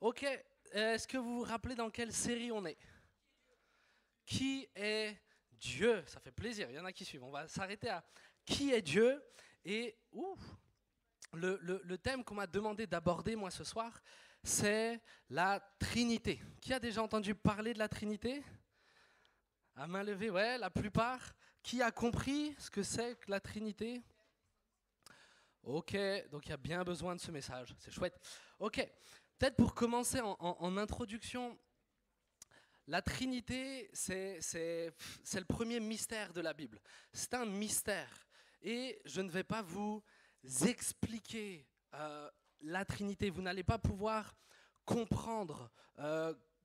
Ok, est-ce que vous vous rappelez dans quelle série on est? Qui est Dieu? Ça fait plaisir, il y en a qui suivent. On va s'arrêter à qui est Dieu. Et le thème qu'on m'a demandé d'aborder moi ce soir, c'est la Trinité. Qui a déjà entendu parler de la Trinité? À main levée, ouais, la plupart. Qui a compris ce que c'est que la Trinité? Ok, donc il y a bien besoin de ce message, c'est chouette. Ok, peut-être pour commencer en introduction, la Trinité, c'est le premier mystère de la Bible. C'est un mystère. Et je ne vais pas vous expliquer la Trinité. Vous n'allez pas pouvoir comprendre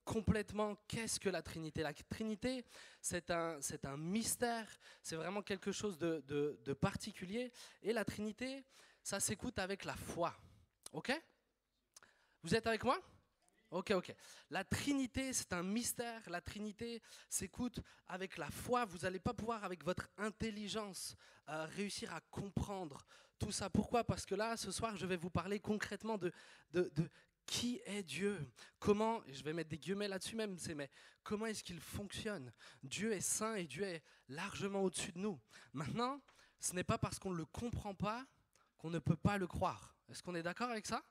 complètement qu'est-ce que la Trinité. La Trinité, c'est un mystère. C'est vraiment quelque chose de particulier. Et la Trinité, ça s'écoute avec la foi. Ok? Vous êtes avec moi? Ok, ok. La Trinité, c'est un mystère. La Trinité s'écoute avec la foi. Vous n'allez pas pouvoir, avec votre intelligence, réussir à comprendre tout ça. Pourquoi? Parce que là, ce soir, je vais vous parler concrètement de qui est Dieu. Comment, et je vais mettre des guillemets là-dessus même, mais comment est-ce qu'il fonctionne? Dieu est saint et Dieu est largement au-dessus de nous. Maintenant, ce n'est pas parce qu'on ne le comprend pas qu'on ne peut pas le croire. Est-ce qu'on est d'accord avec ça?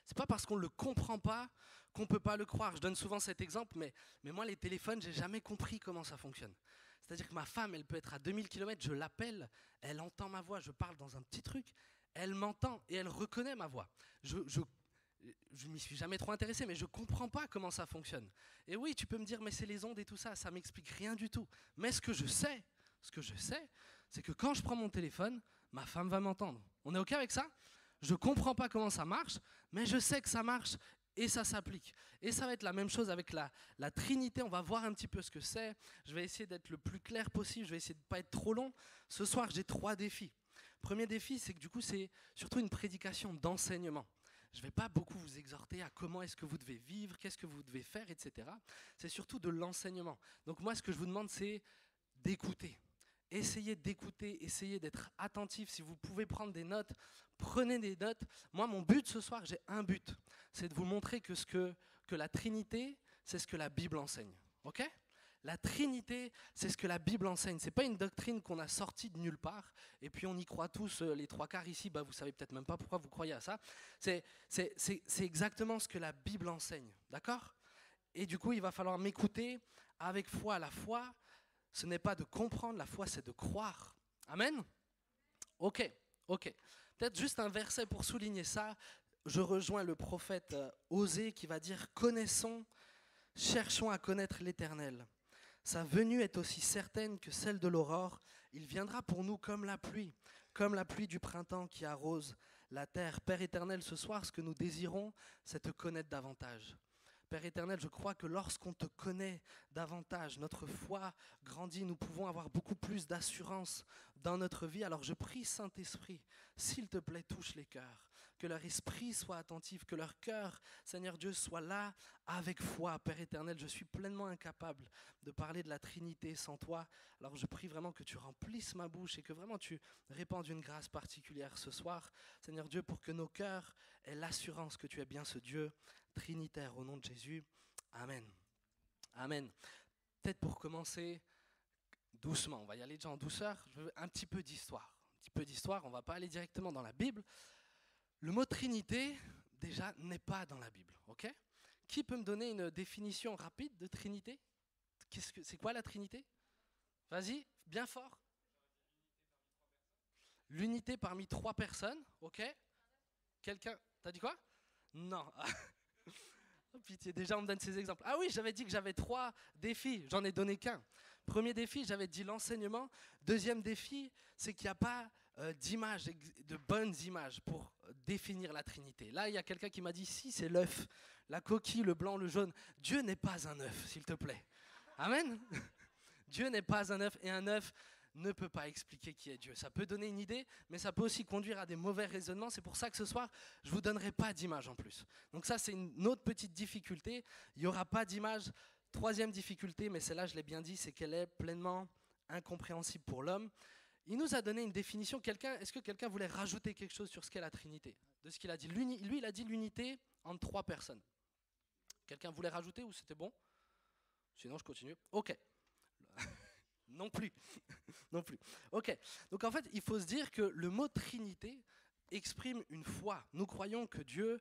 C'est pas parce qu'on ne le comprend pas qu'on ne peut pas le croire. Je donne souvent cet exemple, mais moi, les téléphones, j'ai jamais compris comment ça fonctionne. C'est-à-dire que ma femme, elle peut être à 2000 km, je l'appelle, elle entend ma voix, je parle dans un petit truc, elle m'entend et elle reconnaît ma voix. Je m'y suis jamais trop intéressé, mais je comprends pas comment ça fonctionne. Et oui, tu peux me dire, mais c'est les ondes et tout ça, ça m'explique rien du tout. Mais ce que je sais, c'est que quand je prends mon téléphone, ma femme va m'entendre. On est OK avec ça? Je ne comprends pas comment ça marche, mais je sais que ça marche et ça s'applique. Et ça va être la même chose avec la Trinité. On va voir un petit peu ce que c'est. Je vais essayer d'être le plus clair possible. Je vais essayer de ne pas être trop long. Ce soir, j'ai 3 défis. Premier défi, c'est que du coup, c'est surtout une prédication d'enseignement. Je ne vais pas beaucoup vous exhorter à comment est-ce que vous devez vivre, qu'est-ce que vous devez faire, etc. C'est surtout de l'enseignement. Donc moi, ce que je vous demande, c'est d'écouter. Essayez d'écouter, essayez d'être attentif. Si vous pouvez prendre des notes, prenez des notes. Moi, mon but ce soir, j'ai un but. C'est de vous montrer que la Trinité, c'est ce que la Bible enseigne. Ok ? La Trinité, c'est ce que la Bible enseigne. Ce n'est pas une doctrine qu'on a sortie de nulle part, et puis on y croit tous, les 3/4 ici, vous ne savez peut-être même pas pourquoi vous croyez à ça. C'est exactement ce que la Bible enseigne. D'accord ? Et du coup, il va falloir m'écouter avec foi. La foi, ce n'est pas de comprendre, la foi, c'est de croire. Amen ? Ok, ok. Peut-être juste un verset pour souligner ça. Je rejoins le prophète Osée qui va dire « Connaissons, cherchons à connaître l'Éternel. Sa venue est aussi certaine que celle de l'aurore. Il viendra pour nous comme la pluie du printemps qui arrose la terre. Père éternel, ce soir, ce que nous désirons, c'est te connaître davantage. Père éternel, je crois que lorsqu'on te connaît davantage, notre foi grandit, nous pouvons avoir beaucoup plus d'assurance dans notre vie. Alors je prie, Saint-Esprit, s'il te plaît, touche les cœurs. Que leur esprit soit attentif, que leur cœur, Seigneur Dieu, soit là avec foi. Père éternel, je suis pleinement incapable de parler de la Trinité sans toi. Alors je prie vraiment que tu remplisses ma bouche et que vraiment tu répandes une grâce particulière ce soir, Seigneur Dieu, pour que nos cœurs aient l'assurance que tu es bien ce Dieu trinitaire. Au nom de Jésus, Amen. Amen. Peut-être pour commencer doucement, on va y aller déjà en douceur, je veux un petit peu d'histoire. On ne va pas aller directement dans la Bible. Le mot Trinité, déjà, n'est pas dans la Bible. Ok ? Qui peut me donner une définition rapide de Trinité ? C'est quoi la Trinité ? Vas-y, bien fort. L'unité parmi 3 personnes, ok ? Quelqu'un, t'as dit quoi ? Non. Oh, pitié, déjà on me donne ces exemples. Ah oui, j'avais dit que j'avais 3 défis, j'en ai donné qu'un. Premier défi, j'avais dit l'enseignement. Deuxième défi, c'est qu'il n'y a pas d'images, de bonnes images pour définir la Trinité. Là, il y a quelqu'un qui m'a dit, si, c'est l'œuf, la coquille, le blanc, le jaune. Dieu n'est pas un œuf, s'il te plaît. Amen. Dieu n'est pas un œuf, et un œuf ne peut pas expliquer qui est Dieu. Ça peut donner une idée, mais ça peut aussi conduire à des mauvais raisonnements. C'est pour ça que ce soir, je ne vous donnerai pas d'image en plus. Donc ça, c'est une autre petite difficulté. Il n'y aura pas d'image. Troisième difficulté, mais celle-là, je l'ai bien dit, c'est qu'elle est pleinement incompréhensible pour l'homme. il nous a donné une définition. Est-ce que quelqu'un voulait rajouter quelque chose sur ce qu'est la Trinité? De ce qu'il a dit. Lui, il a dit l'unité entre 3 personnes. Quelqu'un voulait rajouter ou c'était bon? Sinon, je continue. Ok. Non plus. Non plus. Ok. Donc en fait, il faut se dire que le mot Trinité exprime une foi. Nous croyons que Dieu,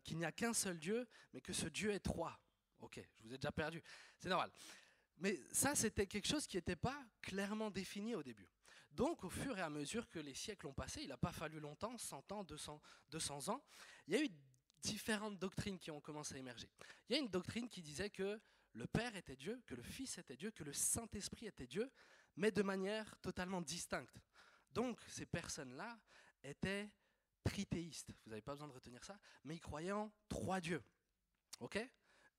qu'il n'y a qu'un seul Dieu, mais que ce Dieu est 3. Ok, je vous ai déjà perdu. C'est normal. Mais ça, c'était quelque chose qui n'était pas clairement défini au début. Donc, au fur et à mesure que les siècles ont passé, il n'a pas fallu longtemps, 100 ans, 200 ans, il y a eu différentes doctrines qui ont commencé à émerger. Il y a une doctrine qui disait que le Père était Dieu, que le Fils était Dieu, que le Saint-Esprit était Dieu, mais de manière totalement distincte. Donc, ces personnes-là étaient trithéistes, vous n'avez pas besoin de retenir ça, mais ils croyaient en 3 dieux. Ok ?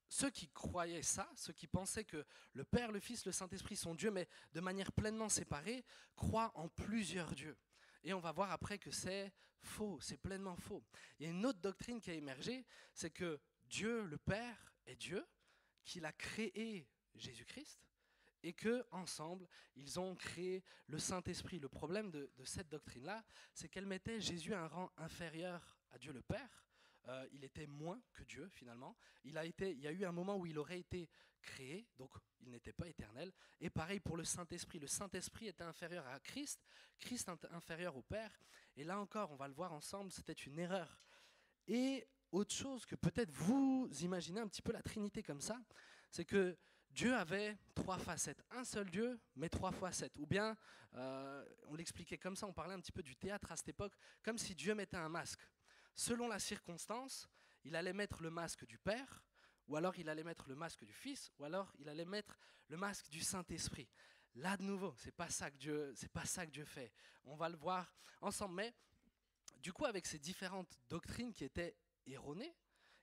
Ceux qui croyaient ça, ceux qui pensaient que le Père, le Fils, le Saint-Esprit sont Dieu, mais de manière pleinement séparée, croient en plusieurs dieux. Et on va voir après que c'est faux, c'est pleinement faux. Il y a une autre doctrine qui a émergé, c'est que Dieu, le Père, est Dieu, qu'il a créé Jésus-Christ, et qu'ensemble, ils ont créé le Saint-Esprit. Le problème de cette doctrine-là, c'est qu'elle mettait Jésus à un rang inférieur à Dieu le Père. Il était moins que Dieu finalement. Il y a eu un moment où il aurait été créé, donc il n'était pas éternel. Et pareil pour le Saint-Esprit. Le Saint-Esprit était inférieur à Christ, Christ inférieur au Père. Et là encore, on va le voir ensemble, c'était une erreur. Et autre chose que peut-être vous imaginez un petit peu la Trinité comme ça, c'est que Dieu avait 3 facettes. Un seul Dieu, mais 3 facettes. Ou bien, on l'expliquait comme ça, on parlait un petit peu du théâtre à cette époque, comme si Dieu mettait un masque. Selon la circonstance, il allait mettre le masque du Père, ou alors il allait mettre le masque du Fils, ou alors il allait mettre le masque du Saint-Esprit. Là de nouveau, c'est pas ça que Dieu fait. On va le voir ensemble. Mais du coup, avec ces différentes doctrines qui étaient erronées,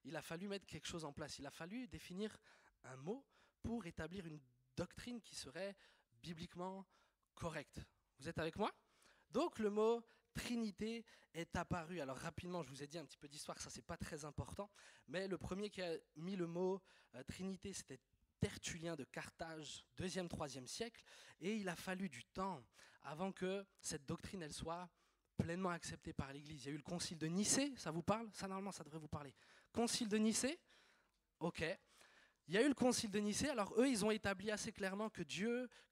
il a fallu mettre quelque chose en place. Il a fallu définir un mot pour établir une doctrine qui serait bibliquement correcte. Vous êtes avec moi? Donc le mot Trinité est apparu. Alors rapidement, je vous ai dit un petit peu d'histoire, ça c'est pas très important, mais le premier qui a mis le mot Trinité, c'était Tertullien de Carthage, 2e, 3e siècle, et il a fallu du temps avant que cette doctrine elle soit pleinement acceptée par l'Église. Il y a eu le concile de Nicée, ça vous parle? Ça normalement ça devrait vous parler. Concile de Nicée? Ok. Il y a eu le concile de Nicée, alors eux ils ont établi assez clairement que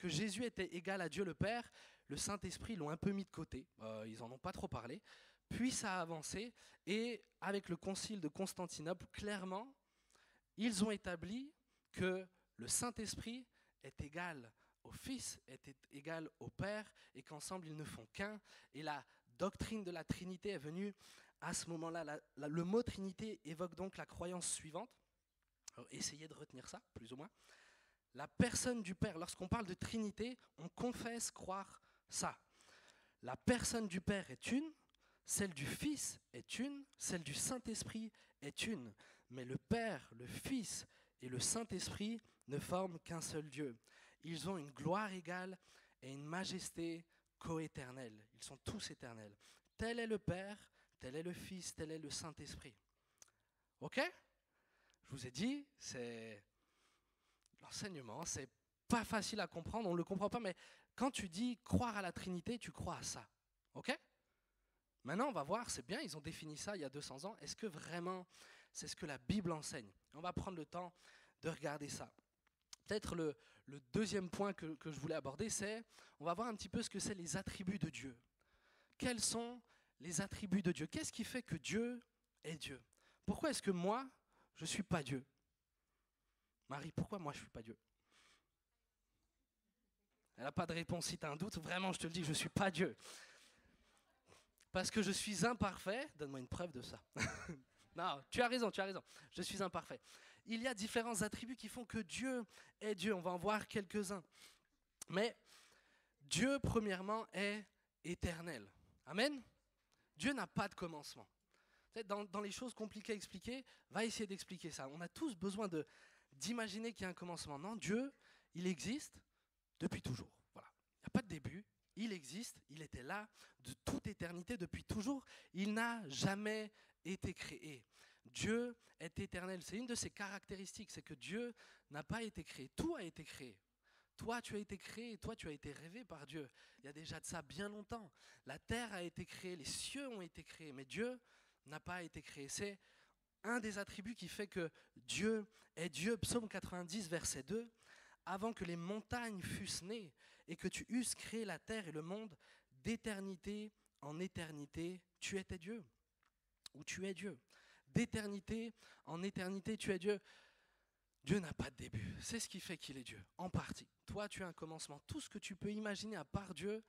Jésus était égal à Dieu le Père. Le Saint-Esprit l'ont un peu mis de côté, ils n'en ont pas trop parlé. Puis ça a avancé, et avec le concile de Constantinople, clairement, ils ont établi que le Saint-Esprit est égal au Fils, est égal au Père, et qu'ensemble ils ne font qu'un. Et la doctrine de la Trinité est venue à ce moment-là. Le mot Trinité évoque donc la croyance suivante. Alors, essayez de retenir ça, plus ou moins. La personne du Père, lorsqu'on parle de Trinité, on confesse croire ça. La personne du Père est une, celle du Fils est une, celle du Saint-Esprit est une. Mais le Père, le Fils et le Saint-Esprit ne forment qu'un seul Dieu. Ils ont une gloire égale et une majesté coéternelle. Ils sont tous éternels. Tel est le Père, tel est le Fils, tel est le Saint-Esprit. Ok ? Je vous ai dit, l'enseignement, c'est pas facile à comprendre, on ne le comprend pas, mais quand tu dis croire à la Trinité, tu crois à ça. Ok ? Maintenant, on va voir, c'est bien, ils ont défini ça il y a 200 ans. Est-ce que vraiment c'est ce que la Bible enseigne? On va prendre le temps de regarder ça. Peut-être le deuxième point que je voulais aborder, c'est, on va voir un petit peu ce que c'est les attributs de Dieu. Quels sont les attributs de Dieu? Qu'est-ce qui fait que Dieu est Dieu? Pourquoi est-ce que moi, je ne suis pas Dieu? Marie, pourquoi moi je ne suis pas Dieu? Elle n'a pas de réponse. Si tu as un doute, vraiment, je te le dis, je ne suis pas Dieu. Parce que je suis imparfait. Donne-moi une preuve de ça. Non, tu as raison. Je suis imparfait. Il y a différents attributs qui font que Dieu est Dieu. On va en voir quelques-uns. Mais Dieu, premièrement, est éternel. Amen. Dieu n'a pas de commencement. Dans les choses compliquées à expliquer, va essayer d'expliquer ça. On a tous besoin d'imaginer qu'il y a un commencement. Non, Dieu, il existe depuis toujours. Voilà. Il n'y a pas de début. Il existe, il était là de toute éternité, depuis toujours. Il n'a jamais été créé. Dieu est éternel. C'est une de ses caractéristiques, c'est que Dieu n'a pas été créé. Tout a été créé. Toi, tu as été créé, toi, tu as été rêvé par Dieu. Il y a déjà de ça bien longtemps. La terre a été créée, les cieux ont été créés, mais Dieu n'a pas été créé. C'est un des attributs qui fait que Dieu est Dieu. Psaume 90, verset 2. Avant que les montagnes fussent nées et que tu eusses créé la terre et le monde, d'éternité en éternité, tu étais Dieu. Ou tu es Dieu. D'éternité en éternité, tu es Dieu. Dieu n'a pas de début. C'est ce qui fait qu'il est Dieu, en partie. Toi, tu as un commencement. Tout ce que tu peux imaginer à part Dieu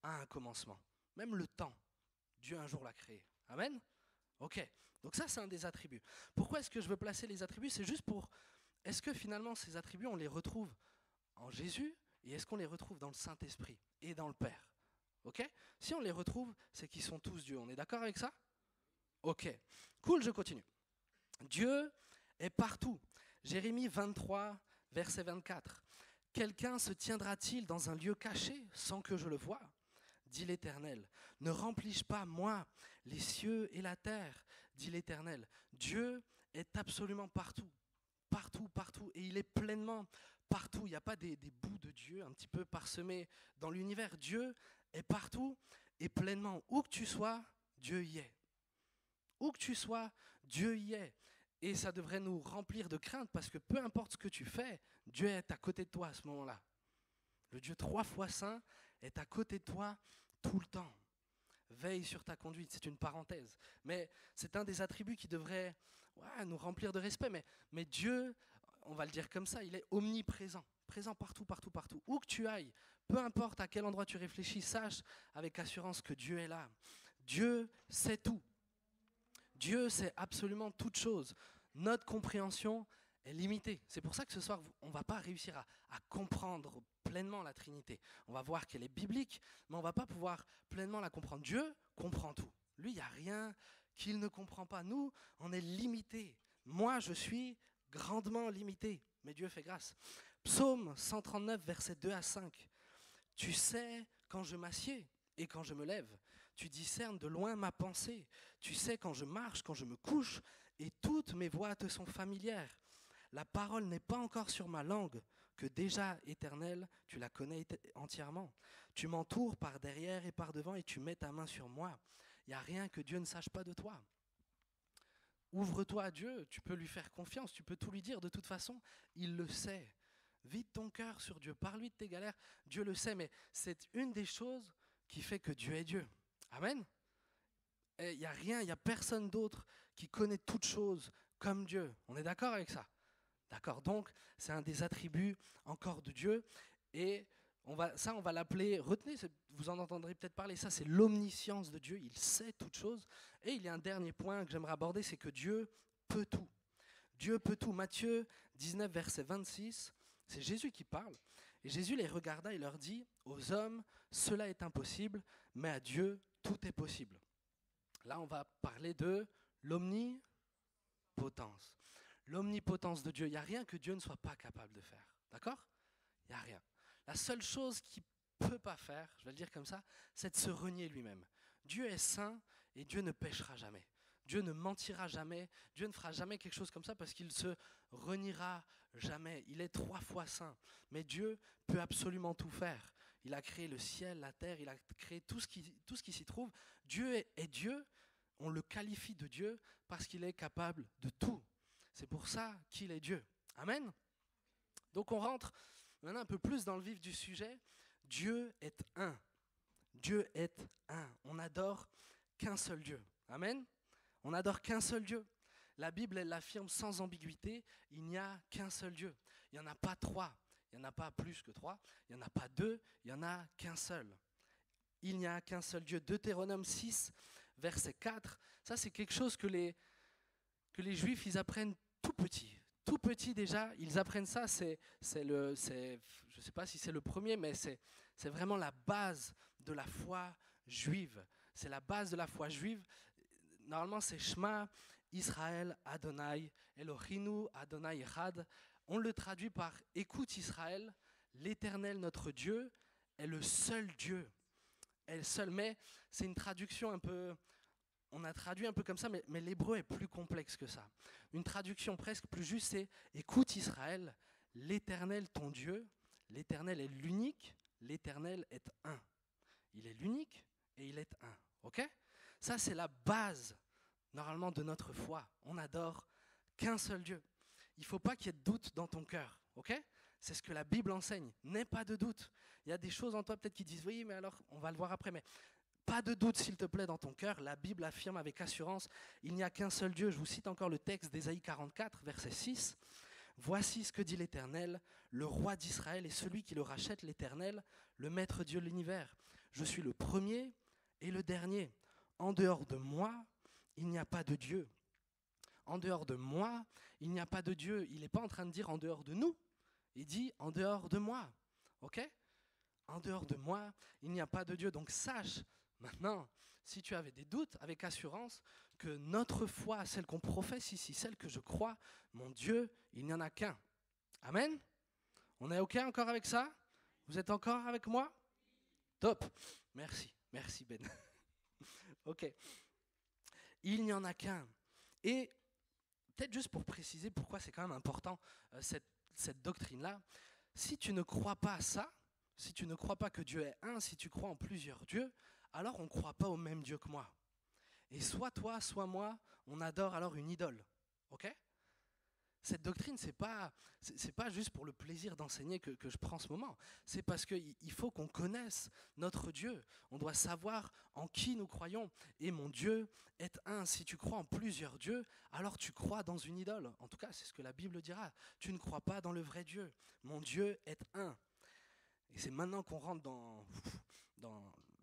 a un commencement. Même le temps, Dieu un jour l'a créé. Amen ? Ok. Donc ça, c'est un des attributs. Pourquoi est-ce que je veux placer les attributs ? C'est juste pour... Est-ce que finalement, ces attributs, on les retrouve en Jésus et est-ce qu'on les retrouve dans le Saint-Esprit et dans le Père ? Ok ? Si on les retrouve, c'est qu'ils sont tous Dieu. On est d'accord avec ça ? Ok. Cool, je continue. Dieu est partout. Jérémie 23, verset 24. « Quelqu'un se tiendra-t-il dans un lieu caché sans que je le voie ? Dit l'Éternel. Ne remplis-je pas, moi, les cieux et la terre ? Dit l'Éternel. » Dieu est absolument partout. Partout, partout. Et il est pleinement partout. Il n'y a pas des bouts de Dieu un petit peu parsemés dans l'univers. Dieu est partout et pleinement. Où que tu sois, Dieu y est. Où que tu sois, Dieu y est. Et ça devrait nous remplir de crainte parce que peu importe ce que tu fais, Dieu est à côté de toi à ce moment-là. Le Dieu 3 fois saint est à côté de toi tout le temps. Veille sur ta conduite, c'est une parenthèse. Mais c'est un des attributs qui devrait nous remplir de respect. Mais Dieu, on va le dire comme ça, il est omniprésent. Présent partout, partout, partout. Où que tu ailles, peu importe à quel endroit tu réfléchis, sache avec assurance que Dieu est là. Dieu sait tout. Dieu sait absolument toute chose. Notre compréhension est limitée. C'est pour ça que ce soir, on ne va pas réussir à comprendre pleinement la Trinité. On va voir qu'elle est biblique, mais on ne va pas pouvoir pleinement la comprendre. Dieu comprend tout. Lui, il n'y a rien qu'il ne comprend pas. Nous, on est limités. Moi, je suis grandement limité, mais Dieu fait grâce. Psaume 139, versets 2 à 5. « Tu sais quand je m'assieds et quand je me lève. Tu discernes de loin ma pensée. Tu sais quand je marche, quand je me couche, et toutes mes voies te sont familières. La parole n'est pas encore sur ma langue, que déjà, Éternel, tu la connais entièrement. Tu m'entoures par derrière et par devant, et tu mets ta main sur moi. Il n'y a rien que Dieu ne sache pas de toi. Ouvre-toi à Dieu, tu peux lui faire confiance, tu peux tout lui dire. De toute façon, il le sait. Vide ton cœur sur Dieu, parle-lui de tes galères. Dieu le sait, mais c'est une des choses qui fait que Dieu est Dieu. Amen. Il n'y a rien, il n'y a personne d'autre qui connaît toutes choses comme Dieu. On est d'accord avec ça ? D'accord, donc c'est un des attributs encore de Dieu. Et on va l'appeler, retenez, vous en entendrez peut-être parler, ça c'est l'omniscience de Dieu, il sait toutes choses. Et il y a un dernier point que j'aimerais aborder, c'est que Dieu peut tout. Dieu peut tout. Matthieu 19, verset 26, c'est Jésus qui parle. Et Jésus les regarda et leur dit, « Aux hommes, cela est impossible, mais à Dieu, tout est possible. » Là, on va parler de l'omnipotence. L'omnipotence de Dieu. Il n'y a rien que Dieu ne soit pas capable de faire. D'accord ? Il n'y a rien. La seule chose qu'il ne peut pas faire, je vais le dire comme ça, c'est de se renier lui-même. Dieu est saint et Dieu ne péchera jamais. Dieu ne mentira jamais. Dieu ne fera jamais quelque chose comme ça parce qu'il se reniera jamais. Il est 3 fois saint. Mais Dieu peut absolument tout faire. Il a créé le ciel, la terre, il a créé tout ce qui s'y trouve. Dieu est Dieu, on le qualifie de Dieu parce qu'il est capable de tout. C'est pour ça qu'il est Dieu. Amen. Donc on rentre maintenant un peu plus dans le vif du sujet. Dieu est un. Dieu est un. On n'adore qu'un seul Dieu. Amen. On n'adore qu'un seul Dieu. La Bible, elle l'affirme sans ambiguïté, il n'y a qu'un seul Dieu. Il n'y en a pas 3. Il n'y en a pas plus que 3, il n'y en a pas 2, il n'y en a qu'un seul. Il n'y a qu'un seul Dieu. Deutéronome 6, verset 4, ça c'est quelque chose que les Juifs, ils apprennent tout petit. Tout petit déjà, ils apprennent ça, je ne sais pas si c'est le premier, mais c'est vraiment la base de la foi juive. C'est la base de la foi juive. Normalement, c'est Shema Israël Adonai Elohinu Adonai Echad. On le traduit par « Écoute Israël, l'Éternel notre Dieu est le seul Dieu. » Est le seul, mais c'est une traduction un peu... On a traduit un peu comme ça, mais l'hébreu est plus complexe que ça. Une traduction presque plus juste, c'est « Écoute Israël, l'Éternel ton Dieu, L'Éternel est l'unique, l'Éternel est un. Il est l'unique et il est un. Ok ? Ça, c'est la base, normalement, de notre foi. On n'adore qu'un seul Dieu. Il ne faut pas qu'il y ait de doute dans ton cœur. Ok ? C'est ce que la Bible enseigne. N'aie pas de doute. Il y a des choses en toi peut-être qui disent, oui, mais alors, on va le voir après, mais pas de doute, s'il te plaît, dans ton cœur. La Bible affirme avec assurance, il n'y a qu'un seul Dieu. Je vous cite encore le texte d'Ésaïe 44, verset 6. Voici ce que dit l'Éternel, le roi d'Israël et celui qui le rachète, l'Éternel, le maître Dieu de l'univers. Je suis le premier et le dernier. En dehors de moi, il n'y a pas de Dieu. En dehors de moi, il n'y a pas de Dieu. Il n'est pas en train de dire en dehors de nous. Il dit en dehors de moi. Ok ? En dehors de moi, il n'y a pas de Dieu. Donc sache maintenant, si tu avais des doutes, avec assurance, que notre foi, celle qu'on professe ici, celle que je crois, mon Dieu, il n'y en a qu'un. Amen ? On est OK encore avec ça ? Vous êtes encore avec moi ? Top. Merci. Merci Ben. OK. Il n'y en a qu'un. Et peut-être juste pour préciser pourquoi c'est quand même important, cette doctrine-là, si tu ne crois pas à ça, si tu ne crois pas que Dieu est un, si tu crois en plusieurs dieux, alors on ne croit pas au même Dieu que moi. Et soit toi, soit moi, on adore alors une idole. Ok ? Cette doctrine, c'est pas juste pour le plaisir d'enseigner que je prends ce moment. C'est parce qu'il faut qu'on connaisse notre Dieu. On doit savoir en qui nous croyons. Et mon Dieu est un. Si tu crois en plusieurs dieux, alors tu crois dans une idole. En tout cas, c'est ce que la Bible dira. Tu ne crois pas dans le vrai Dieu. Mon Dieu est un. Et c'est maintenant qu'on rentre dans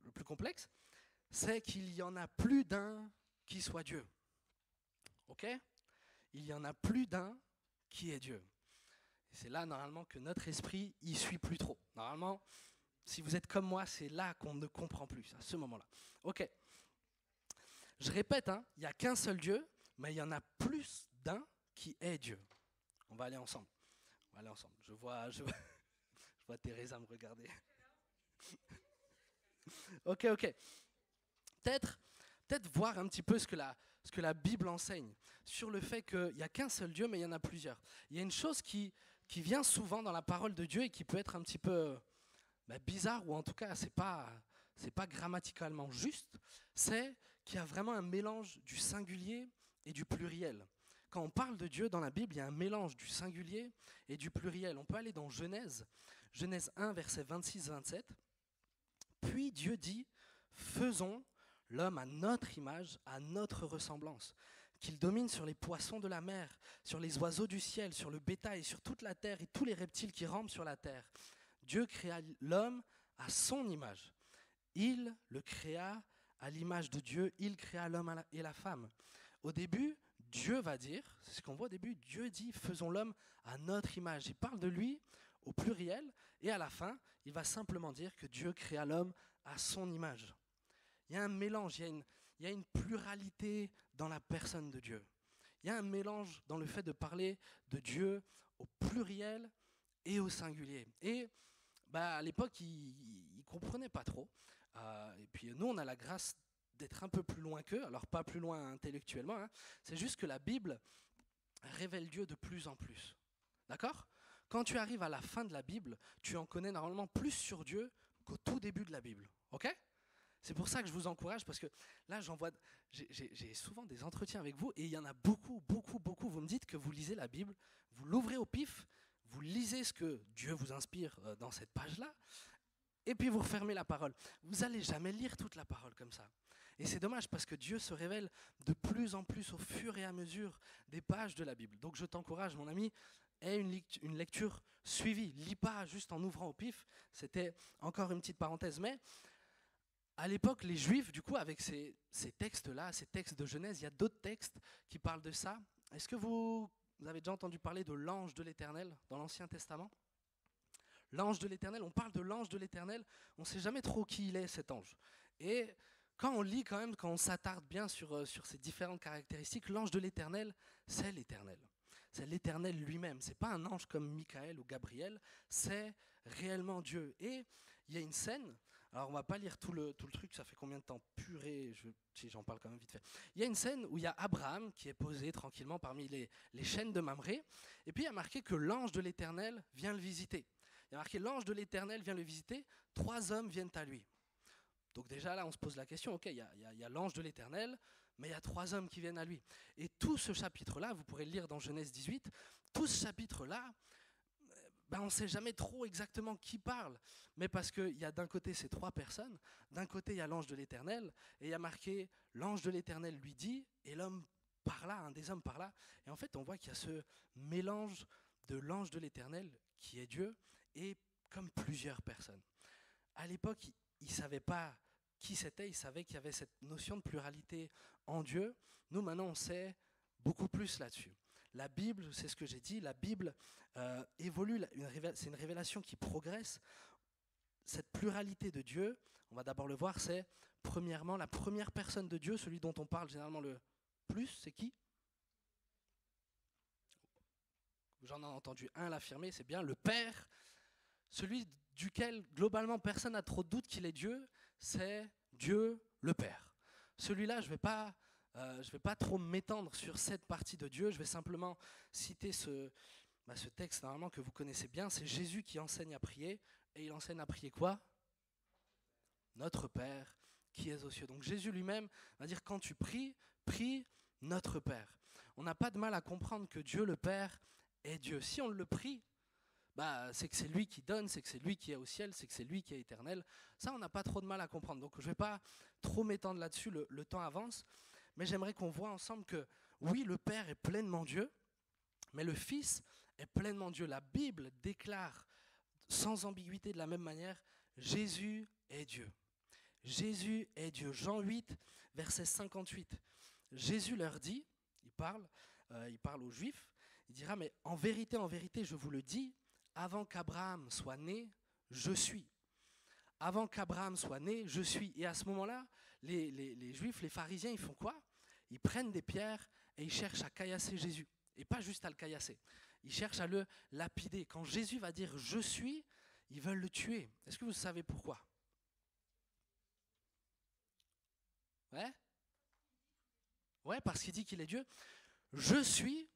le plus complexe. C'est qu'il y en a plus d'un qui soit Dieu. Ok ? Il y en a plus d'un qui est Dieu. Et c'est là, normalement, que notre esprit y suit plus trop. Normalement, si vous êtes comme moi, c'est là qu'on ne comprend plus, à ce moment-là. Ok. Je répète, il n'y a qu'un seul Dieu, mais il y en a plus d'un qui est Dieu. On va aller ensemble. On va aller ensemble. Je vois Thérèse me regarder. Ok. Peut-être voir un petit peu ce que la Bible enseigne sur le fait qu'il n'y a qu'un seul Dieu, mais il y en a plusieurs. Il y a une chose qui vient souvent dans la parole de Dieu et qui peut être un petit peu bizarre, ou en tout cas, c'est pas grammaticalement juste, c'est qu'il y a vraiment un mélange du singulier et du pluriel. Quand on parle de Dieu dans la Bible, il y a un mélange du singulier et du pluriel. On peut aller dans Genèse 1, versets 26-27. Puis Dieu dit, faisons l'homme à notre image, à notre ressemblance, qu'il domine sur les poissons de la mer, sur les oiseaux du ciel, sur le bétail, sur toute la terre et tous les reptiles qui rampent sur la terre. Dieu créa l'homme à son image. Il le créa à l'image de Dieu, il créa l'homme et la femme. Au début, Dieu va dire, c'est ce qu'on voit au début, Dieu dit, faisons l'homme à notre image. Il parle de lui au pluriel, et à la fin, il va simplement dire que Dieu créa l'homme à son image. Il y a un mélange, il y a une pluralité dans la personne de Dieu. Il y a un mélange dans le fait de parler de Dieu au pluriel et au singulier. Et à l'époque, ils ne comprenaient pas trop. Et puis nous, on a la grâce d'être un peu plus loin qu'eux, alors pas plus loin intellectuellement, c'est juste que la Bible révèle Dieu de plus en plus. D'accord ? Quand tu arrives à la fin de la Bible, tu en connais normalement plus sur Dieu qu'au tout début de la Bible. Ok ? C'est pour ça que je vous encourage, parce que là, j'ai souvent des entretiens avec vous, et il y en a beaucoup. Vous me dites que vous lisez la Bible, vous l'ouvrez au pif, vous lisez ce que Dieu vous inspire dans cette page-là, et puis vous refermez la parole. Vous n'allez jamais lire toute la parole comme ça. Et c'est dommage, parce que Dieu se révèle de plus en plus au fur et à mesure des pages de la Bible. Donc je t'encourage, mon ami, aie une lecture suivie. Lis pas juste en ouvrant au pif. C'était encore une petite parenthèse, mais à l'époque, les Juifs, du coup, avec ces textes-là, ces textes de Genèse, il y a d'autres textes qui parlent de ça. Est-ce que vous avez déjà entendu parler de l'ange de l'Éternel dans l'Ancien Testament ? L'ange de l'Éternel, on parle de l'ange de l'Éternel, on ne sait jamais trop qui il est, cet ange. Et quand on lit quand même, quand on s'attarde bien sur ces différentes caractéristiques, l'ange de l'Éternel, c'est l'Éternel. C'est l'Éternel lui-même. Ce n'est pas un ange comme Michael ou Gabriel, c'est réellement Dieu. Et il y a une scène, alors on ne va pas lire tout le truc, ça fait combien de temps purée, si j'en parle quand même vite fait. Il y a une scène où il y a Abraham qui est posé tranquillement parmi les chênes de Mamré, et puis il y a marqué que l'ange de l'Éternel vient le visiter. il y a marqué l'ange de l'Éternel vient le visiter, 3 hommes viennent à lui. Donc déjà là, on se pose la question, ok, il y a l'ange de l'Éternel, mais il y a 3 hommes qui viennent à lui. Et tout ce chapitre-là, vous pourrez le lire dans Genèse 18, tout ce chapitre-là, on ne sait jamais trop exactement qui parle, mais parce qu'il y a d'un côté ces 3 personnes, d'un côté il y a l'ange de l'Éternel, et il y a marqué l'ange de l'Éternel lui dit, et l'homme par là, un des hommes par là, et en fait on voit qu'il y a ce mélange de l'ange de l'Éternel, qui est Dieu, et comme plusieurs personnes. À l'époque, ils ne savaient pas qui c'était, ils savaient qu'il y avait cette notion de pluralité en Dieu. Nous maintenant on sait beaucoup plus là-dessus. La Bible, c'est ce que j'ai dit, la Bible évolue, c'est une révélation qui progresse. Cette pluralité de Dieu, on va d'abord le voir, c'est premièrement la première personne de Dieu, celui dont on parle généralement le plus, c'est qui? J'en ai entendu un l'affirmer, c'est bien le Père, celui duquel globalement personne n'a trop de doute qu'il est Dieu, c'est Dieu le Père. Celui-là, je ne vais pas trop m'étendre sur cette partie de Dieu, je vais simplement citer ce texte normalement que vous connaissez bien, c'est Jésus qui enseigne à prier, et il enseigne à prier quoi? Notre Père qui es aux cieux. Donc Jésus lui-même va dire quand tu pries, prie notre Père. On n'a pas de mal à comprendre que Dieu le Père est Dieu. Si on le prie, c'est que c'est lui qui donne, c'est que c'est lui qui est au ciel, c'est que c'est lui qui est éternel. Ça, on n'a pas trop de mal à comprendre. Donc je ne vais pas trop m'étendre là-dessus, le temps avance, mais j'aimerais qu'on voit ensemble que oui, le Père est pleinement Dieu, mais le Fils est pleinement Dieu. La Bible déclare sans ambiguïté de la même manière, Jésus est Dieu. Jésus est Dieu. Jean 8, verset 58. Jésus leur dit, il parle aux Juifs, il dira, mais en vérité, je vous le dis, avant qu'Abraham soit né, je suis. Avant qu'Abraham soit né, je suis. Et à ce moment-là, les Juifs, les pharisiens, ils font quoi? Ils prennent des pierres et ils cherchent à caillasser Jésus. Et pas juste à le caillasser. Ils cherchent à le lapider. Quand Jésus va dire « je suis », ils veulent le tuer. Est-ce que vous savez pourquoi? Ouais, parce qu'il dit qu'il est Dieu. « Je suis »,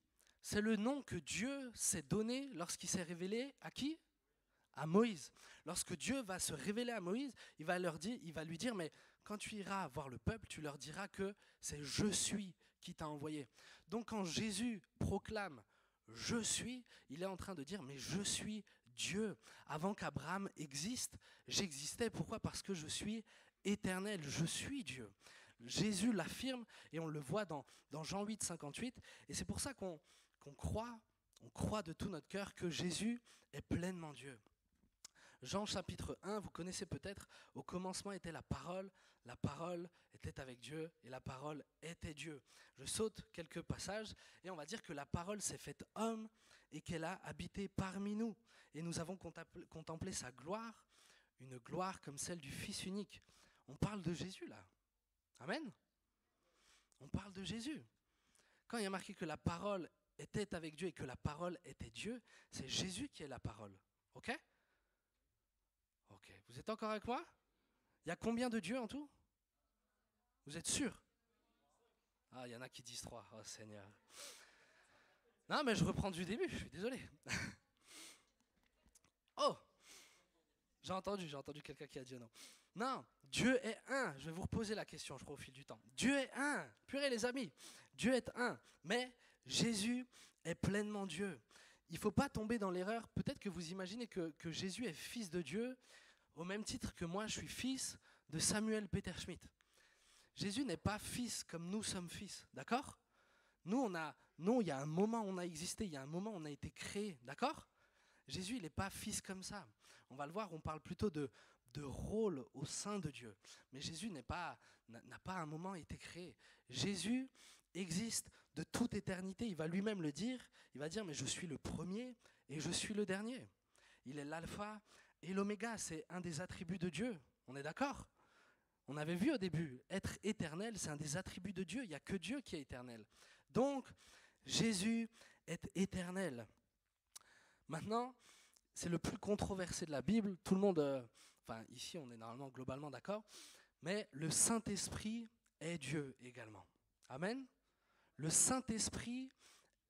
c'est le nom que Dieu s'est donné lorsqu'il s'est révélé à qui? À Moïse. Lorsque Dieu va se révéler à Moïse, il va lui dire « mais quand tu iras voir le peuple, tu leur diras que c'est « je suis » qui t'a envoyé. » Donc quand Jésus proclame « je suis », il est en train de dire « mais je suis Dieu. Avant qu'Abraham existe, j'existais. Pourquoi? Parce que je suis éternel, je suis Dieu. » Jésus l'affirme et on le voit dans Jean 8, 58. Et c'est pour ça qu'on croit de tout notre cœur que Jésus est pleinement Dieu. Jean chapitre 1, vous connaissez peut-être, au commencement était la parole était avec Dieu et la parole était Dieu. Je saute quelques passages et on va dire que la parole s'est faite homme et qu'elle a habité parmi nous. Et nous avons contemplé sa gloire, une gloire comme celle du Fils unique. On parle de Jésus là. Amen. On parle de Jésus. Quand il y a marqué que la parole était avec Dieu et que la parole était Dieu, c'est Jésus qui est la parole. Ok? Ok. Vous êtes encore avec moi? Il y a combien de dieux en tout? Vous êtes sûr? Ah, il y en a qui disent 3. Oh Seigneur. Non, mais je reprends du début, je suis désolé. Oh! J'ai entendu quelqu'un qui a dit non. Non, Dieu est un. Je vais vous reposer la question, je crois, au fil du temps. Dieu est un. Purée, les amis. Dieu est un. Mais Jésus est pleinement Dieu. Il ne faut pas tomber dans l'erreur. Peut-être que vous imaginez que Jésus est fils de Dieu, au même titre que moi, je suis fils de Samuel Peter Schmidt. Jésus n'est pas fils comme nous sommes fils. D'accord? Nous, il y a un moment où on a existé, il y a un moment où on a été créé. D'accord? Jésus, il n'est pas fils comme ça. On va le voir, on parle plutôt de rôle au sein de Dieu. Mais Jésus n'a pas à un moment été créé. Jésus existe de toute éternité. Il va lui-même le dire. Il va dire, mais je suis le premier et je suis le dernier. Il est l'alpha et l'oméga. C'est un des attributs de Dieu. On est d'accord? On avait vu au début, être éternel, c'est un des attributs de Dieu. Il n'y a que Dieu qui est éternel. Donc, Jésus est éternel. Maintenant, c'est le plus controversé de la Bible. Tout le monde, ici on est normalement globalement d'accord, mais le Saint-Esprit est Dieu également. Amen. Le Saint-Esprit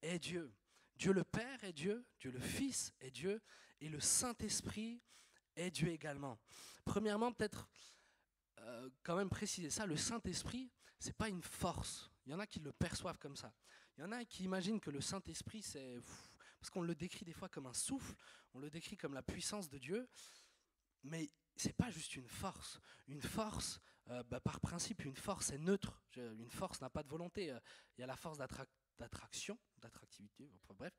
est Dieu. Dieu le Père est Dieu, Dieu le Fils est Dieu, et le Saint-Esprit est Dieu également. Premièrement, peut-être quand même préciser ça, le Saint-Esprit, ce n'est pas une force. Il y en a qui le perçoivent comme ça. Il y en a qui imaginent que le Saint-Esprit, c'est... Parce qu'on le décrit des fois comme un souffle, on le décrit comme la puissance de Dieu, mais ce n'est pas juste une force. Une force, par principe, une force est neutre. Une force n'a pas de volonté. Il y a la force d'attraction, d'attractivité, enfin, bref.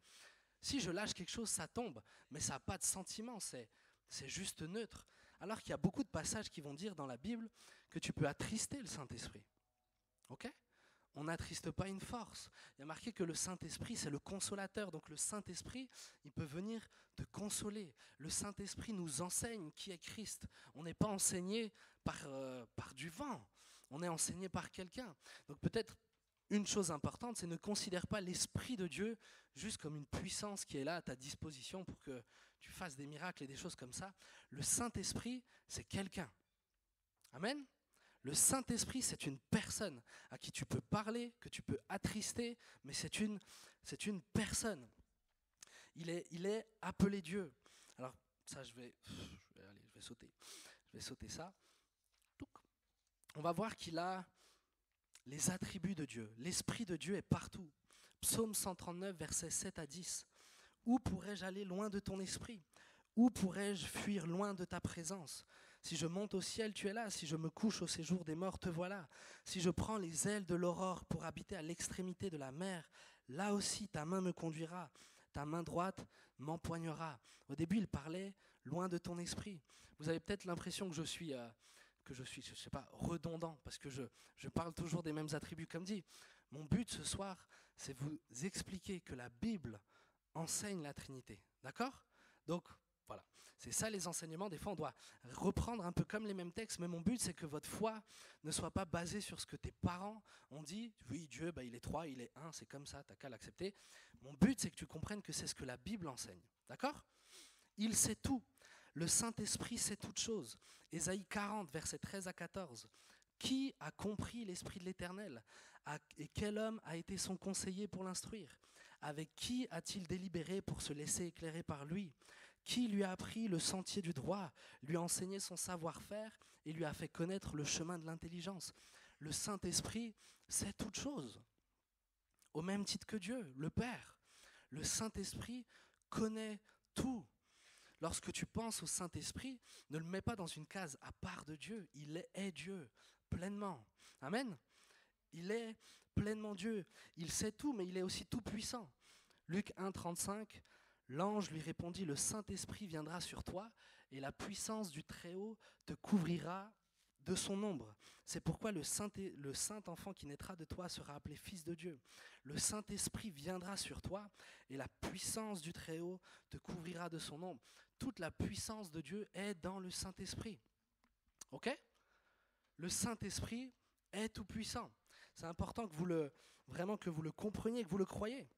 Si je lâche quelque chose, ça tombe, mais ça n'a pas de sentiment, c'est juste neutre. Alors qu'il y a beaucoup de passages qui vont dire dans la Bible que tu peux attrister le Saint-Esprit. Ok ? On n'attriste pas une force. Il y a marqué que le Saint-Esprit, c'est le consolateur. Donc le Saint-Esprit, il peut venir te consoler. Le Saint-Esprit nous enseigne qui est Christ. On n'est pas enseigné par du vent. On est enseigné par quelqu'un. Donc peut-être une chose importante, c'est ne considère pas l'Esprit de Dieu juste comme une puissance qui est là à ta disposition pour que tu fasses des miracles et des choses comme ça. Le Saint-Esprit, c'est quelqu'un. Amen. Le Saint-Esprit, c'est une personne à qui tu peux parler, que tu peux attrister, mais c'est une personne. Il est appelé Dieu. Alors ça, je vais sauter. Je vais sauter ça. On va voir qu'il a les attributs de Dieu. L'Esprit de Dieu est partout. Psaume 139, versets 7 à 10. Où pourrais-je aller loin de ton esprit ? Où pourrais-je fuir loin de ta présence ? Si je monte au ciel, tu es là. Si je me couche au séjour des morts, te voilà. Si je prends les ailes de l'aurore pour habiter à l'extrémité de la mer, là aussi ta main me conduira. Ta main droite m'empoignera. Au début, il parlait loin de ton esprit. Vous avez peut-être l'impression que je suis, je ne sais pas, redondant, parce que je parle toujours des mêmes attributs. Comme dit, mon but ce soir, c'est vous expliquer que la Bible enseigne la Trinité. D'accord ? Donc, voilà. C'est ça les enseignements. Des fois, on doit reprendre un peu comme les mêmes textes, mais mon but, c'est que votre foi ne soit pas basée sur ce que tes parents ont dit. Oui, Dieu, il est 3, il est 1, c'est comme ça, t'as qu'à l'accepter. Mon but, c'est que tu comprennes que c'est ce que la Bible enseigne. D'accord ? Il sait tout. Le Saint-Esprit sait toutes choses. Ésaïe 40, versets 13 à 14. Qui a compris l'Esprit de l'Éternel ? Et quel homme a été son conseiller pour l'instruire ? Avec qui a-t-il délibéré pour se laisser éclairer par lui ? Qui lui a appris le sentier du droit, lui a enseigné son savoir-faire et lui a fait connaître le chemin de l'intelligence ? Le Saint-Esprit sait toutes choses, au même titre que Dieu, le Père. Le Saint-Esprit connaît tout. Lorsque tu penses au Saint-Esprit, ne le mets pas dans une case à part de Dieu. Il est Dieu, pleinement. Amen. Il est pleinement Dieu. Il sait tout, mais il est aussi tout puissant. Luc 1, 35, l'ange lui répondit, le Saint-Esprit viendra sur toi et la puissance du Très-Haut te couvrira de son ombre. C'est pourquoi le saint enfant qui naîtra de toi sera appelé fils de Dieu. Le Saint-Esprit viendra sur toi et la puissance du Très-Haut te couvrira de son ombre. Toute la puissance de Dieu est dans le Saint-Esprit. Ok ? Le Saint-Esprit est tout puissant. C'est important que vous le compreniez, que vous le croyez.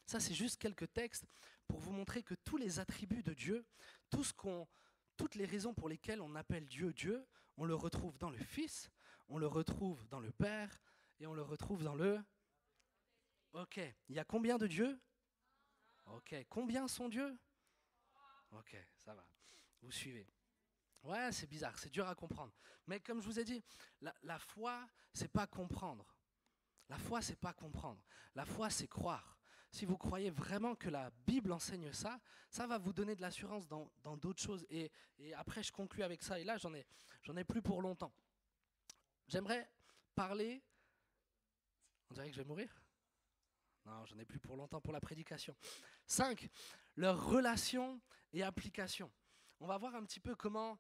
Ça, c'est juste quelques textes pour vous montrer que tous les attributs de Dieu, toutes les raisons pour lesquelles on appelle Dieu Dieu, on le retrouve dans le Fils, on le retrouve dans le Père et on le retrouve dans le... Ok. Il y a combien de dieux ? Ok. Combien sont dieux ? Ok, ça va. Vous suivez. Ouais, c'est bizarre, c'est dur à comprendre. Mais comme je vous ai dit, la foi, c'est pas comprendre. La foi, c'est pas comprendre. La foi, c'est croire. Si vous croyez vraiment que la Bible enseigne ça, ça va vous donner de l'assurance dans d'autres choses. Et après, je conclue avec ça. Et là, j'en ai plus pour longtemps. J'aimerais parler... On dirait que je vais mourir ? Non, j'en ai plus pour longtemps pour la prédication. 5. Leur relation et application. On va voir un petit peu comment,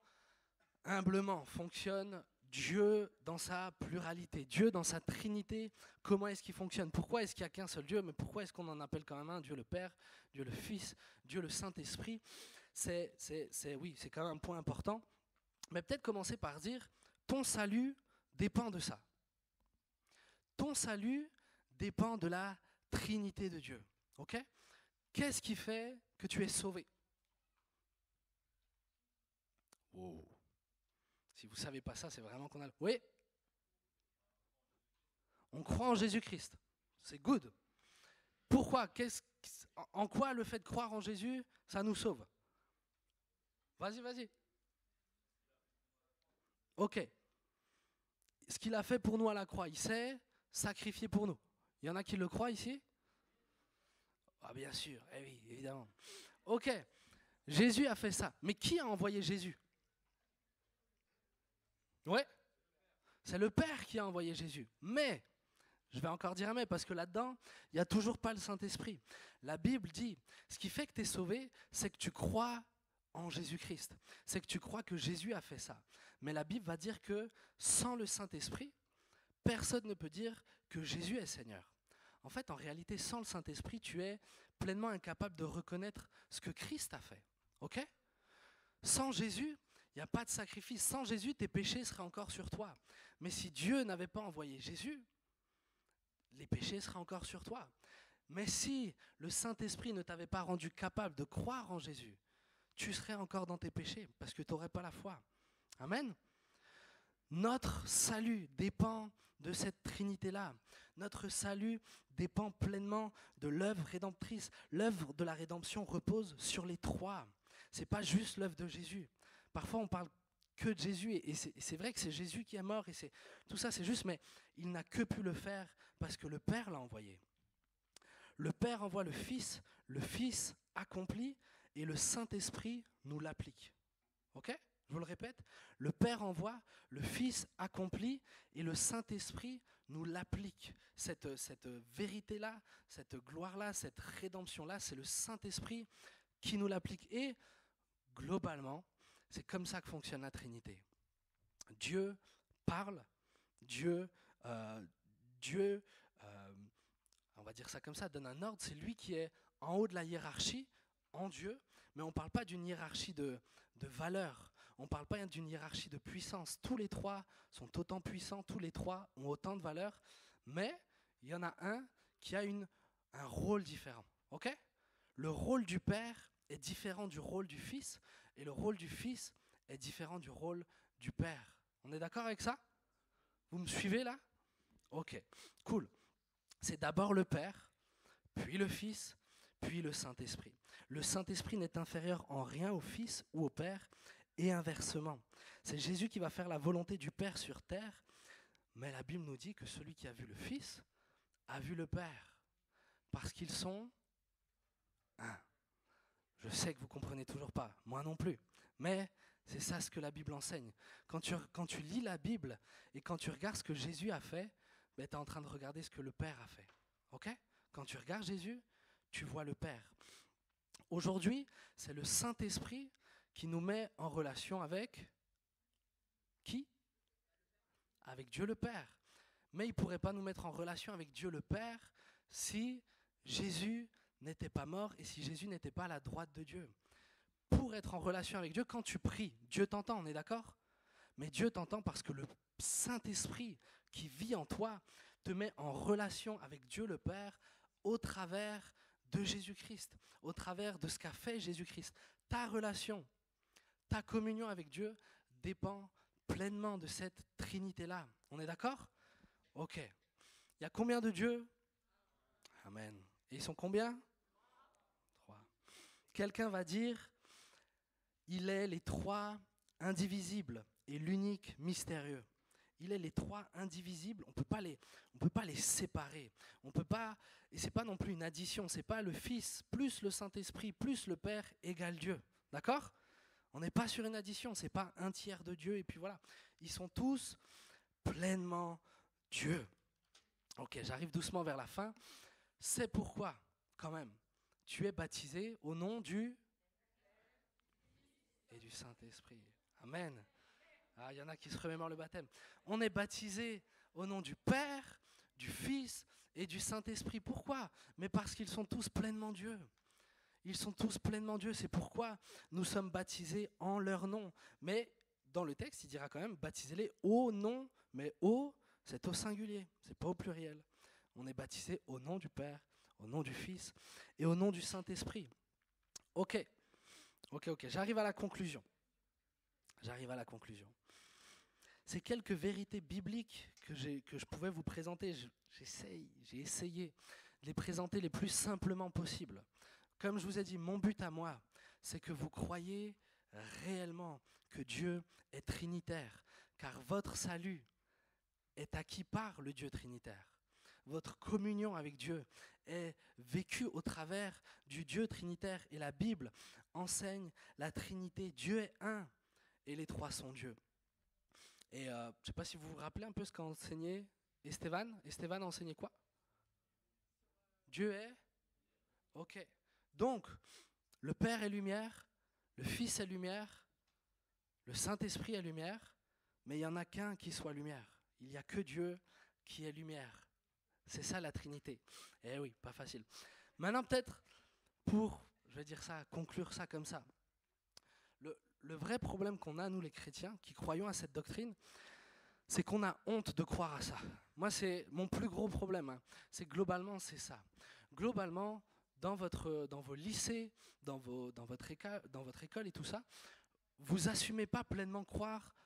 humblement, fonctionne Dieu dans sa pluralité, Dieu dans sa trinité, comment est-ce qu'il fonctionne ? Pourquoi est-ce qu'il n'y a qu'un seul Dieu ? Mais pourquoi est-ce qu'on en appelle quand même un ? Dieu le Père, Dieu le Fils, Dieu le Saint-Esprit. C'est quand même un point important. Mais peut-être commencer par dire, ton salut dépend de ça. Ton salut dépend de la Trinité de Dieu. Ok ? Qu'est-ce qui fait que tu es sauvé ? Wow. Si vous ne savez pas ça, c'est vraiment qu'on a... Oui ? On croit en Jésus-Christ. C'est good. Pourquoi? En quoi le fait de croire en Jésus, ça nous sauve? Vas-y, vas-y. Ok. Ce qu'il a fait pour nous à la croix, il s'est sacrifié pour nous. Il y en a qui le croient ici? Ah bien sûr, eh oui, évidemment. Ok, Jésus a fait ça. Mais qui a envoyé Jésus? Ouais, c'est le Père qui a envoyé Jésus. Mais, je vais encore dire un mais, parce que là-dedans, il n'y a toujours pas le Saint-Esprit. La Bible dit, ce qui fait que tu es sauvé, c'est que tu crois en Jésus-Christ. C'est que tu crois que Jésus a fait ça. Mais la Bible va dire que sans le Saint-Esprit, personne ne peut dire que Jésus est Seigneur. En fait, en réalité, sans le Saint-Esprit, tu es pleinement incapable de reconnaître ce que Christ a fait. Ok? Sans Jésus, il n'y a pas de sacrifice. Sans Jésus, tes péchés seraient encore sur toi. Mais si Dieu n'avait pas envoyé Jésus, les péchés seraient encore sur toi. Mais si le Saint-Esprit ne t'avait pas rendu capable de croire en Jésus, tu serais encore dans tes péchés parce que tu n'aurais pas la foi. Amen. Notre salut dépend de cette Trinité-là. Notre salut dépend pleinement de l'œuvre rédemptrice. L'œuvre de la rédemption repose sur les trois. Ce n'est pas juste l'œuvre de Jésus. Parfois, on parle que de Jésus, et c'est vrai que c'est Jésus qui est mort, et tout ça c'est juste, mais il n'a que pu le faire parce que le Père l'a envoyé. Le Père envoie le Fils accomplit, et le Saint-Esprit nous l'applique. Ok ? Je vous le répète, le Père envoie, le Fils accomplit, et le Saint-Esprit nous l'applique. Cette vérité-là, cette gloire-là, cette rédemption-là, c'est le Saint-Esprit qui nous l'applique. Et globalement, c'est comme ça que fonctionne la Trinité. Dieu parle, Dieu, on va dire ça comme ça, donne un ordre. C'est lui qui est en haut de la hiérarchie, en Dieu, mais on ne parle pas d'une hiérarchie de valeur. On ne parle pas d'une hiérarchie de puissance. Tous les trois sont autant puissants, tous les trois ont autant de valeur, mais il y en a un qui a un rôle différent. Ok ? Le rôle du Père est différent du rôle du Fils, et le rôle du Fils est différent du rôle du Père. On est d'accord avec ça? Vous me suivez là? Ok, cool. C'est d'abord le Père, puis le Fils, puis le Saint-Esprit. Le Saint-Esprit n'est inférieur en rien au Fils ou au Père, et inversement. C'est Jésus qui va faire la volonté du Père sur terre, mais la Bible nous dit que celui qui a vu le Fils a vu le Père, parce qu'ils sont un. Je sais que vous ne comprenez toujours pas, moi non plus, mais c'est ça ce que la Bible enseigne. Quand tu lis la Bible et quand tu regardes ce que Jésus a fait, ben, tu es en train de regarder ce que le Père a fait. Ok ? Quand tu regardes Jésus, tu vois le Père. Aujourd'hui, c'est le Saint-Esprit qui nous met en relation avec qui? Avec Dieu le Père. Mais il ne pourrait pas nous mettre en relation avec Dieu le Père si Jésus n'était pas mort et si Jésus n'était pas à la droite de Dieu. Pour être en relation avec Dieu, quand tu pries, Dieu t'entend, on est d'accord? Mais Dieu t'entend parce que le Saint-Esprit qui vit en toi te met en relation avec Dieu le Père au travers de Jésus-Christ, au travers de ce qu'a fait Jésus-Christ. Ta relation, ta communion avec Dieu dépend pleinement de cette Trinité-là. On est d'accord? Ok. Il y a combien de dieux? Amen. Et ils sont combien? 3. Quelqu'un va dire, il est les trois indivisibles et l'unique mystérieux. Il est les trois indivisibles, on peut pas les séparer. On peut pas, et c'est pas non plus une addition, c'est pas le Fils plus le Saint-Esprit plus le Père égale Dieu. D'accord? On n'est pas sur une addition, c'est pas un tiers de Dieu et puis voilà. Ils sont tous pleinement Dieu. Ok, j'arrive doucement vers la fin. C'est pourquoi, quand même, tu es baptisé au nom du et du Saint-Esprit. Amen. Ah, il y en a qui se remémorent le baptême. On est baptisé au nom du Père, du Fils et du Saint-Esprit. Pourquoi? Mais parce qu'ils sont tous pleinement Dieu. Ils sont tous pleinement Dieu. C'est pourquoi nous sommes baptisés en leur nom. Mais dans le texte, il dira quand même baptisez-les au nom. Mais au, c'est au singulier, c'est pas au pluriel. On est baptisé au nom du Père, au nom du Fils et au nom du Saint-Esprit. Ok. J'arrive à la conclusion. C'est quelques vérités bibliques que je pouvais vous présenter. J'ai essayé. les présenter les plus simplement possible. Comme je vous ai dit, mon but à moi, c'est que vous croyiez réellement que Dieu est trinitaire, car votre salut est acquis par le Dieu trinitaire. Votre communion avec Dieu est vécue au travers du Dieu trinitaire et la Bible enseigne la Trinité. Dieu est un et les trois sont Dieu. Et je ne sais pas si vous vous rappelez un peu ce qu'a enseigné Esteban. Esteban a enseigné quoi? Dieu est? Ok. Donc, le Père est lumière, le Fils est lumière, le Saint-Esprit est lumière, mais il n'y en a qu'un qui soit lumière. Il n'y a que Dieu qui est lumière. C'est ça la Trinité. Eh oui, pas facile. Maintenant peut-être, pour, je vais dire ça, conclure ça comme ça, le vrai problème qu'on a, nous les chrétiens, qui croyons à cette doctrine, c'est qu'on a honte de croire à ça. Moi, c'est mon plus gros problème. Hein. C'est globalement, c'est ça. Globalement, dans vos lycées, dans votre école et tout ça, vous n'assumez pas pleinement croire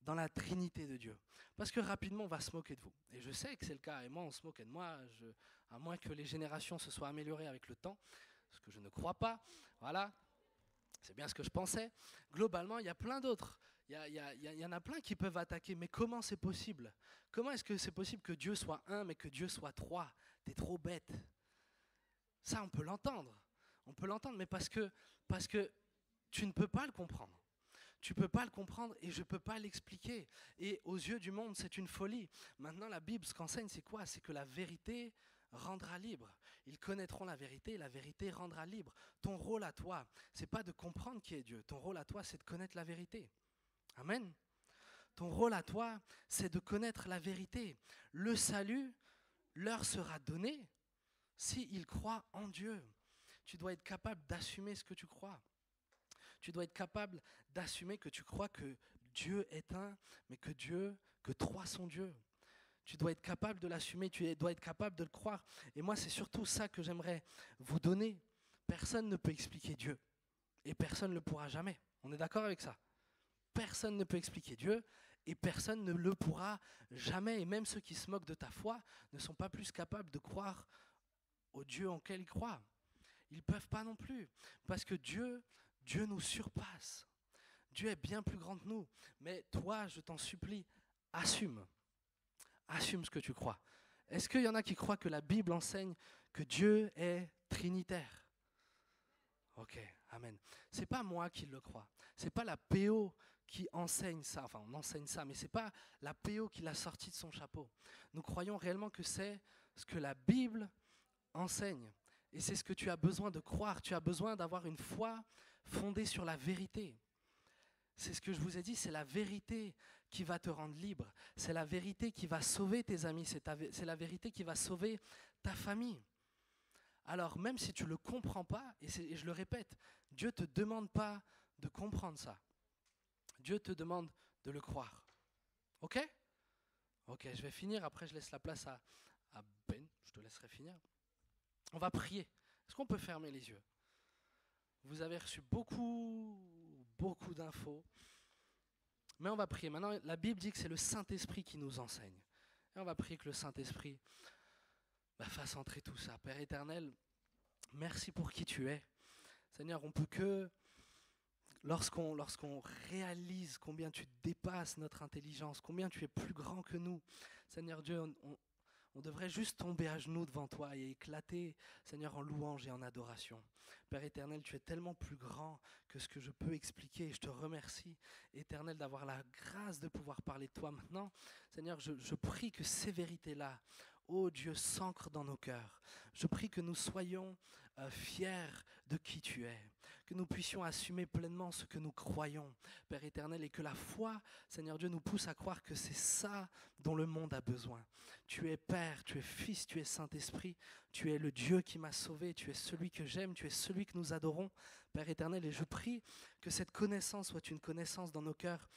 dans la Trinité de Dieu. Parce que rapidement, on va se moquer de vous. Et je sais que c'est le cas, et moi, on se moquait de moi, à moins que les générations se soient améliorées avec le temps, ce que je ne crois pas. Voilà, c'est bien ce que je pensais. Globalement, il y a plein d'autres. Il y en a plein qui peuvent attaquer. Mais comment c'est possible? Comment est-ce que c'est possible que Dieu soit un, mais que Dieu soit trois? T'es trop bête. Ça, on peut l'entendre. On peut l'entendre, mais parce que tu ne peux pas le comprendre. Tu ne peux pas le comprendre et je ne peux pas l'expliquer. Et aux yeux du monde, c'est une folie. Maintenant, la Bible, ce qu'enseigne, c'est quoi? C'est que la vérité rendra libre. Ils connaîtront la vérité et la vérité rendra libre. Ton rôle à toi, ce n'est pas de comprendre qui est Dieu. Ton rôle à toi, c'est de connaître la vérité. Amen. Ton rôle à toi, c'est de connaître la vérité. Le salut leur sera donné s'ils croient en Dieu. Tu dois être capable d'assumer ce que tu crois. Tu dois être capable d'assumer que tu crois que Dieu est un, mais que trois sont Dieu. Tu dois être capable de l'assumer, tu dois être capable de le croire. Et moi, c'est surtout ça que j'aimerais vous donner. Personne ne peut expliquer Dieu. Et personne ne le pourra jamais. On est d'accord avec ça? Personne ne peut expliquer Dieu et personne ne le pourra jamais. Et même ceux qui se moquent de ta foi ne sont pas plus capables de croire au Dieu en quel ils croient. Ils ne peuvent pas non plus. Parce que Dieu nous surpasse. Dieu est bien plus grand que nous. Mais toi, je t'en supplie, assume. Assume ce que tu crois. Est-ce qu'il y en a qui croient que la Bible enseigne que Dieu est trinitaire? Ok, amen. C'est pas moi qui le crois. C'est pas la PO qui enseigne ça. Enfin, on enseigne ça, mais c'est pas la PO qui l'a sorti de son chapeau. Nous croyons réellement que c'est ce que la Bible enseigne. Et c'est ce que tu as besoin de croire. Tu as besoin d'avoir une foi fondée sur la vérité. C'est ce que je vous ai dit, c'est la vérité qui va te rendre libre. C'est la vérité qui va sauver tes amis. C'est la vérité qui va sauver ta famille. Alors même si tu ne le comprends pas, et je le répète, Dieu ne te demande pas de comprendre ça. Dieu te demande de le croire. Ok? Ok, je vais finir, après je laisse la place à Ben, je te laisserai finir. On va prier. Est-ce qu'on peut fermer les yeux? Vous avez reçu beaucoup d'infos. Mais on va prier. Maintenant, la Bible dit que c'est le Saint-Esprit qui nous enseigne. Et on va prier que le Saint-Esprit fasse entrer tout ça. Père éternel, merci pour qui tu es. Seigneur, on peut que, lorsqu'on réalise combien tu dépasses notre intelligence, combien tu es plus grand que nous, Seigneur Dieu, on devrait juste tomber à genoux devant toi et éclater, Seigneur, en louange et en adoration. Père éternel, tu es tellement plus grand que ce que je peux expliquer. Je te remercie, éternel, d'avoir la grâce de pouvoir parler de toi maintenant. Seigneur, je prie que ces vérités-là, ô Dieu, s'ancrent dans nos cœurs. Je prie que nous soyons fiers de qui tu es, que nous puissions assumer pleinement ce que nous croyons, Père éternel, et que la foi, Seigneur Dieu, nous pousse à croire que c'est ça dont le monde a besoin. Tu es Père, tu es Fils, tu es Saint-Esprit, tu es le Dieu qui m'a sauvé, tu es celui que j'aime, tu es celui que nous adorons, Père éternel, et je prie que cette connaissance soit une connaissance dans nos cœurs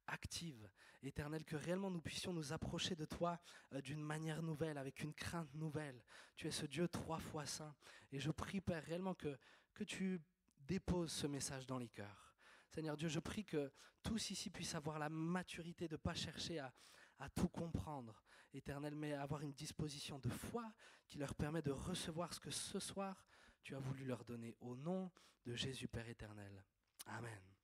active, éternel, que réellement nous puissions nous approcher de toi d'une manière nouvelle, avec une crainte nouvelle. Tu es ce Dieu 3 fois saint, et je prie, Père, réellement que tu déposes ce message dans les cœurs. Seigneur Dieu, je prie que tous ici puissent avoir la maturité de ne pas chercher à tout comprendre, Éternel, mais avoir une disposition de foi qui leur permet de recevoir ce que ce soir tu as voulu leur donner. Au nom de Jésus, Père éternel. Amen.